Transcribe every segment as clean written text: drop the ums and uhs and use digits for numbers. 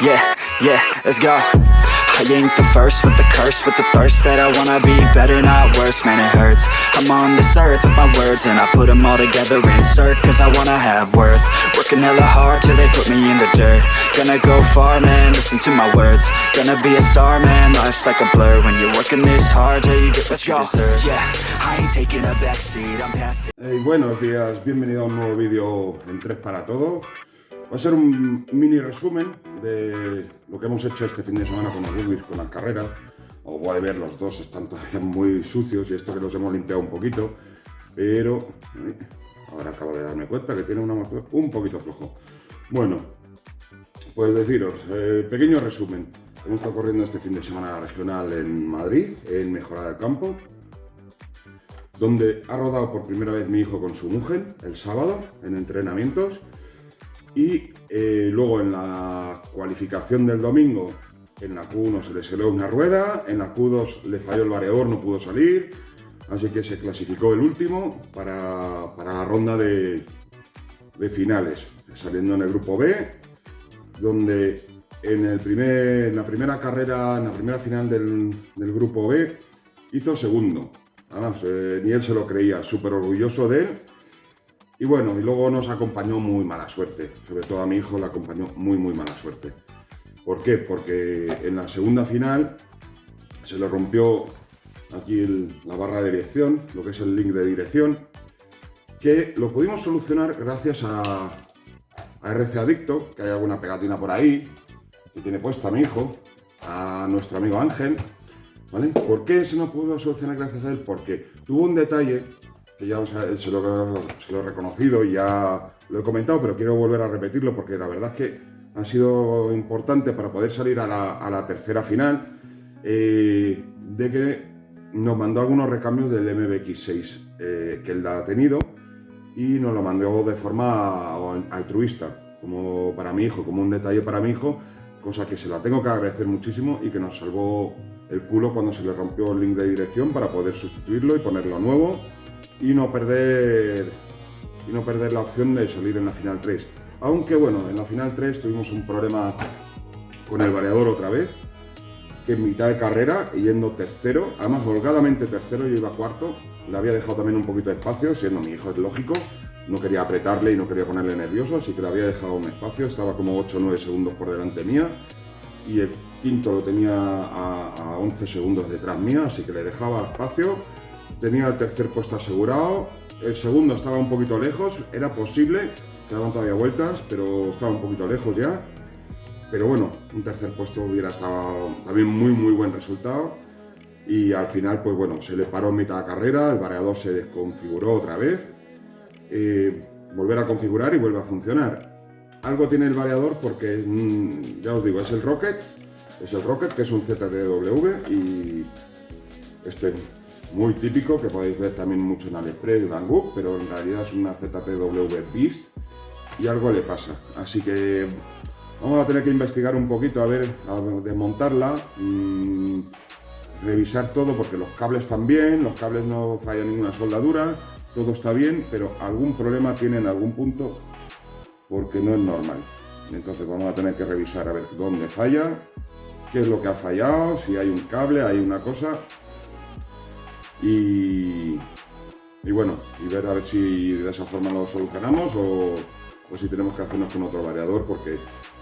Yeah, let's go. I ain't the first with the curse, with the thirst that I wanna be better, not worse, man it hurts. I'm on this earth with my words and I put them all together, insert, cause I wanna have worth. Working hella hard till they put me in the dirt. Gonna go far, man, listen to my words. Gonna be a star, man, life's like a blur. When you're working this hard till you get what you deserve. Yeah, I ain't taking a backseat, I'm passing. Buenos días, bienvenido a un nuevo vídeo en 3 para todo. Va a ser un mini resumen de lo que hemos hecho este fin de semana con los rugby's, con las carreras. Os voy a ver, los dos están todavía muy sucios y esto que los hemos limpiado un poquito, pero ahora acabo de darme cuenta que tiene una motor un poquito flojo. Bueno, pues deciros, pequeño resumen. Hemos estado corriendo este fin de semana regional en Madrid, en Mejorada del Campo, donde ha rodado por primera vez mi hijo con su mujer el sábado en entrenamientos. Y luego en la cualificación del domingo, en la Q1 se le salió una rueda, en la Q2 le falló el variador, no pudo salir, así que se clasificó el último para la ronda de finales, saliendo en el grupo B, donde en la primera carrera, en la primera final del grupo B, hizo segundo. Además, ni él se lo creía, súper orgulloso de él. Y bueno, y luego nos acompañó muy mala suerte, sobre todo a mi hijo le acompañó muy mala suerte. ¿Por qué? Porque en la segunda final se le rompió aquí la barra de dirección, lo que es el link de dirección, que lo pudimos solucionar gracias a RC Adicto, que hay alguna pegatina por ahí, que tiene puesta mi hijo, a nuestro amigo Ángel, ¿vale? ¿Por qué se nos pudo solucionar gracias a él? Porque tuvo un detalle que ya se lo he reconocido y ya lo he comentado, pero quiero volver a repetirlo porque la verdad es que ha sido importante para poder salir a la tercera final, de que nos mandó algunos recambios del MBX6 que él ha tenido y nos lo mandó de forma altruista, como para mi hijo, como un detalle para mi hijo, cosa que se la tengo que agradecer muchísimo y que nos salvó el culo cuando se le rompió el link de dirección para poder sustituirlo y ponerlo nuevo y no perder la opción de salir en la final 3. Aunque bueno, en la final 3 tuvimos un problema con el variador otra vez, que en mitad de carrera, yendo tercero, además holgadamente tercero, yo iba cuarto, le había dejado también un poquito de espacio, siendo mi hijo es lógico, no quería apretarle y no quería ponerle nervioso, así que le había dejado un espacio, estaba como 8 o 9 segundos por delante mía, y el quinto lo tenía a 11 segundos detrás mía, así que le dejaba espacio. Tenía el tercer puesto asegurado, el segundo estaba un poquito lejos, era posible, quedaban todavía vueltas, pero estaba un poquito lejos ya. Pero bueno, un tercer puesto hubiera estado también muy buen resultado. Y al final, pues bueno, se le paró en mitad de carrera, el variador se desconfiguró otra vez. Volver a configurar y vuelve a funcionar. Algo tiene el variador porque, ya os digo, es el Rocket, que es un ZTW y muy típico, que podéis ver también mucho en AliExpress y en Banggood, pero en realidad es una ZTW Beast y algo le pasa. Así que vamos a tener que investigar un poquito, a desmontarla, revisar todo porque los cables están bien, los cables no falla ninguna soldadura, todo está bien, pero algún problema tiene en algún punto porque no es normal. Entonces vamos a tener que revisar a ver dónde falla, qué es lo que ha fallado, si hay un cable, hay una cosa. Y bueno, y ver a ver si de esa forma lo solucionamos o si tenemos que hacernos con otro variador, porque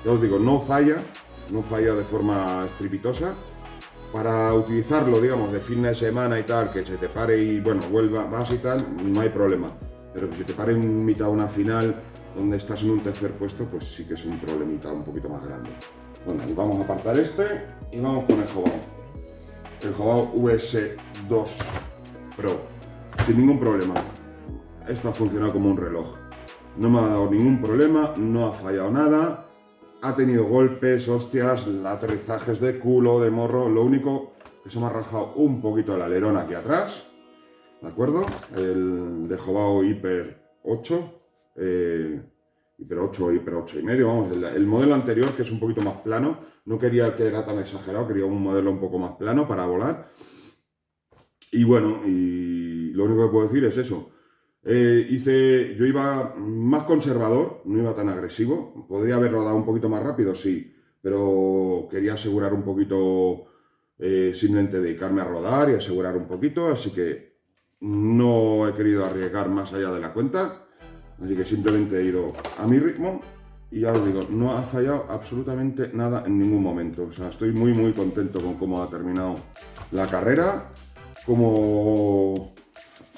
ya os digo, no falla de forma estrepitosa. Para utilizarlo, digamos, de fin de semana y tal, que se te pare y bueno, vas y tal, no hay problema. Pero que se te pare en mitad de una final donde estás en un tercer puesto, pues sí que es un problemita un poquito más grande. Bueno, y vamos a apartar y vamos con el Jobao US2 Pro, sin ningún problema. Esto ha funcionado como un reloj, no me ha dado ningún problema, no ha fallado nada, ha tenido golpes, hostias, aterrizajes de culo, de morro, lo único que se me ha rajado un poquito el alerón aquí atrás, ¿de acuerdo? El de Jobao Hyper 8, Hyper 8 o Hyper 8 y medio, vamos, el modelo anterior, que es un poquito más plano, no quería el que era tan exagerado, quería un modelo un poco más plano para volar. Y bueno, y lo único que puedo decir es eso. Yo iba más conservador, no iba tan agresivo. Podría haber rodado un poquito más rápido, sí, pero quería asegurar un poquito, simplemente dedicarme a rodar y asegurar un poquito, así que no he querido arriesgar más allá de la cuenta, así que simplemente he ido a mi ritmo y ya os digo, no ha fallado absolutamente nada en ningún momento. O sea, estoy muy muy contento con cómo ha terminado la carrera, cómo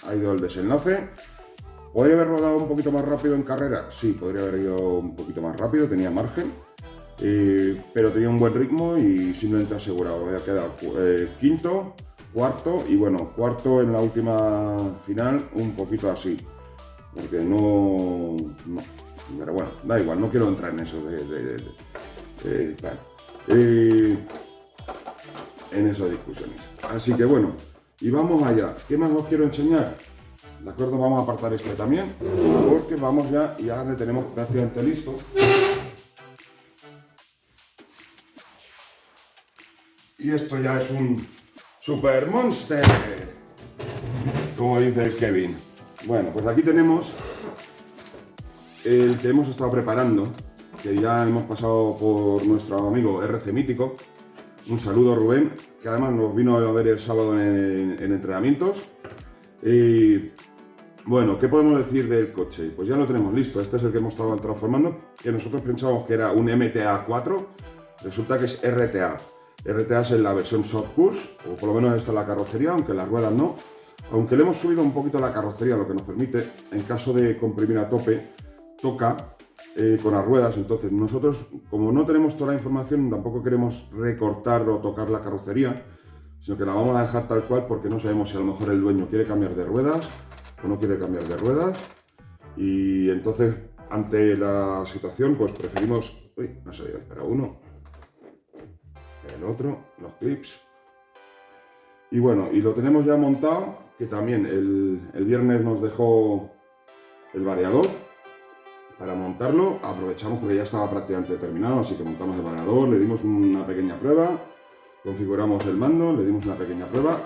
ha ido el desenlace. ¿Podría haber rodado un poquito más rápido en carrera? Sí, podría haber ido un poquito más rápido, tenía margen, pero tenía un buen ritmo y simplemente asegurado. Había quedado quinto, cuarto y bueno, cuarto en la última final, un poquito así, porque no, pero bueno, da igual, no quiero entrar en eso tal, en esas discusiones. Así que bueno, y vamos allá. ¿Qué más os quiero enseñar? De acuerdo, vamos a apartar este también, porque vamos ya le tenemos prácticamente listo. Y esto ya es un Super Monster, como dice el Kevin. Bueno, pues aquí tenemos el que hemos estado preparando, que ya hemos pasado por nuestro amigo RC Mítico. Un saludo, Rubén, que además nos vino a ver el sábado en entrenamientos. Y bueno, ¿qué podemos decir del coche? Pues ya lo tenemos listo. Este es el que hemos estado transformando, que nosotros pensábamos que era un MTA 4, resulta que es RTA. RTA es en la versión Short Course, o por lo menos esta es la carrocería, aunque las ruedas no. Aunque le hemos subido un poquito la carrocería, lo que nos permite, en caso de comprimir a tope, toca con las ruedas. Entonces nosotros, como no tenemos toda la información, tampoco queremos recortar o tocar la carrocería, sino que la vamos a dejar tal cual, porque no sabemos si a lo mejor el dueño quiere cambiar de ruedas o no quiere cambiar de ruedas. Y entonces, ante la situación, pues preferimos... Uy, ha salido, espera, uno, el otro, los clips. Y bueno, y lo tenemos ya montado, que también el viernes nos dejó el variador para montarlo. Aprovechamos porque ya estaba prácticamente terminado, así que montamos el variador, le dimos una pequeña prueba, configuramos el mando, le dimos una pequeña prueba,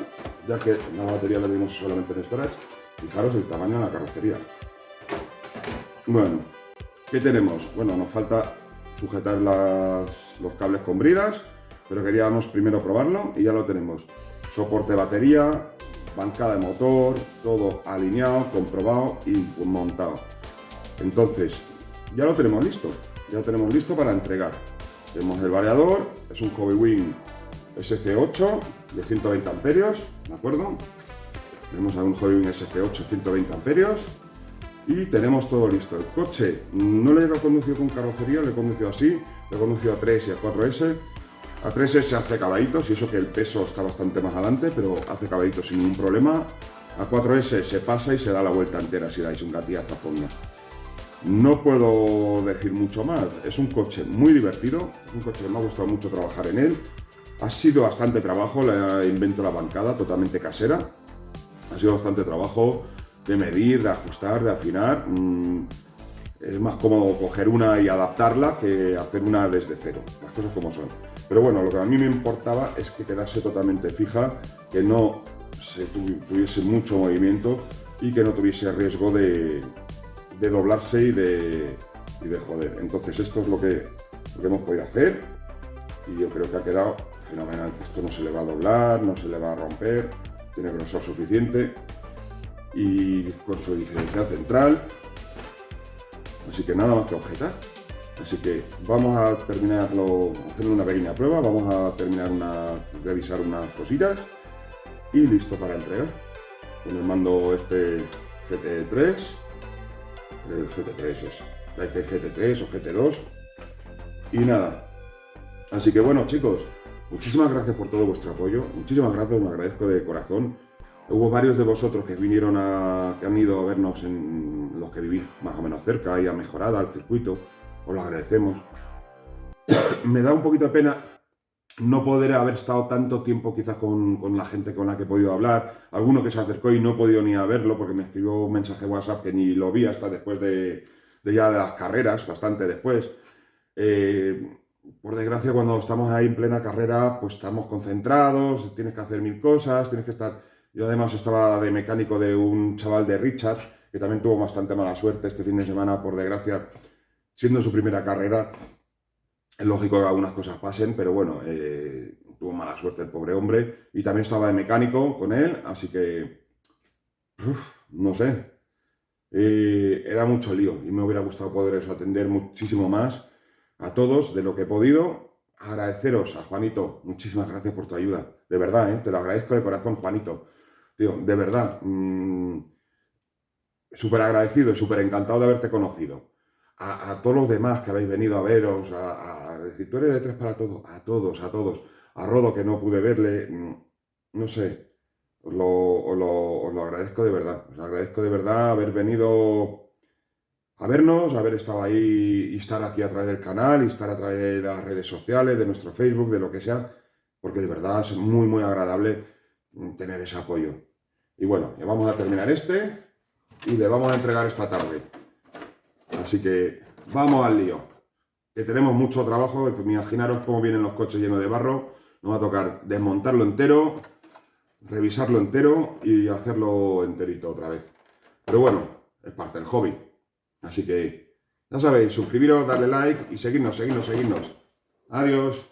ya que la batería la dimos solamente en storage. Fijaros el tamaño de la carrocería. Bueno, ¿qué tenemos? Bueno, nos falta sujetar los cables con bridas, pero queríamos primero probarlo y ya lo tenemos. Soporte de batería, bancada de motor, todo alineado, comprobado y montado. Entonces, ya lo tenemos listo. Ya lo tenemos listo para entregar. Tenemos el variador, es un Hobbywing SC8 de 120 amperios, ¿de acuerdo? Tenemos a un Hobbywing SC8 120 amperios y tenemos todo listo. El coche no le he conducido con carrocería, le he conducido así, le he conducido a 3 y a 4S. A 3S hace caballitos y eso que el peso está bastante más adelante, pero hace caballitos sin ningún problema. A 4S se pasa y se da la vuelta entera si dais un gatillazo a fondo. No puedo decir mucho más, es un coche muy divertido, es un coche que me ha gustado mucho trabajar en él. Ha sido bastante trabajo, le invento la bancada totalmente casera. Ha sido bastante trabajo de medir, de ajustar, de afinar. Es más cómodo coger una y adaptarla que hacer una desde cero, las cosas como son. Pero bueno, lo que a mí me importaba es que quedase totalmente fija, que no se tuviese mucho movimiento y que no tuviese riesgo de doblarse y de joder. Entonces esto es lo que hemos podido hacer y yo creo que ha quedado fenomenal. Esto no se le va a doblar, no se le va a romper, tiene grosor suficiente y con su diferencial central. Así que nada más que objetar. Así que vamos a terminarlo, hacer una pequeña prueba, vamos a terminar revisar unas cositas y listo para entregar. Con el mando este GT3, el GT3 es GT3 o GT2 y nada. Así que bueno, chicos, muchísimas gracias por todo vuestro apoyo, muchísimas gracias, os agradezco de corazón. Hubo varios de vosotros que vinieron que han ido a vernos, en los que vivís más o menos cerca y a Mejorada, al circuito, os lo agradecemos. Me da un poquito de pena no poder haber estado tanto tiempo quizás con la gente con la que he podido hablar, alguno que se acercó y no he podido ni a verlo porque me escribió un mensaje WhatsApp que ni lo vi hasta después de las carreras, bastante después. Por desgracia, cuando estamos ahí en plena carrera, pues estamos concentrados, tienes que hacer mil cosas, tienes que estar... Yo además estaba de mecánico de un chaval de Richard, que también tuvo bastante mala suerte este fin de semana, por desgracia, siendo su primera carrera, Es lógico que algunas cosas pasen, pero bueno, tuvo mala suerte el pobre hombre. Y también estaba de mecánico con él, así que, no sé, era mucho lío y me hubiera gustado poderos atender muchísimo más a todos de lo que he podido. Agradeceros a Juanito, muchísimas gracias por tu ayuda, de verdad, te lo agradezco de corazón, Juanito. Tío, de verdad, súper agradecido y súper encantado de haberte conocido. A todos los demás que habéis venido a veros, a decir, tú eres de Tres para Todos, a todos, a todos. A Rodo, que no pude verle, no sé, os lo agradezco de verdad. Os agradezco de verdad haber venido a vernos, haber estado ahí y estar aquí a través del canal y estar a través de las redes sociales, de nuestro Facebook, de lo que sea, porque de verdad es muy, muy agradable tener ese apoyo. Y bueno, ya vamos a terminar y le vamos a entregar esta tarde. Así que vamos al lío, que tenemos mucho trabajo. Imaginaros cómo vienen los coches llenos de barro. Nos va a tocar desmontarlo entero, revisarlo entero y hacerlo enterito otra vez. Pero bueno, es parte del hobby. Así que, ya sabéis, suscribiros, darle like y seguirnos. Adiós.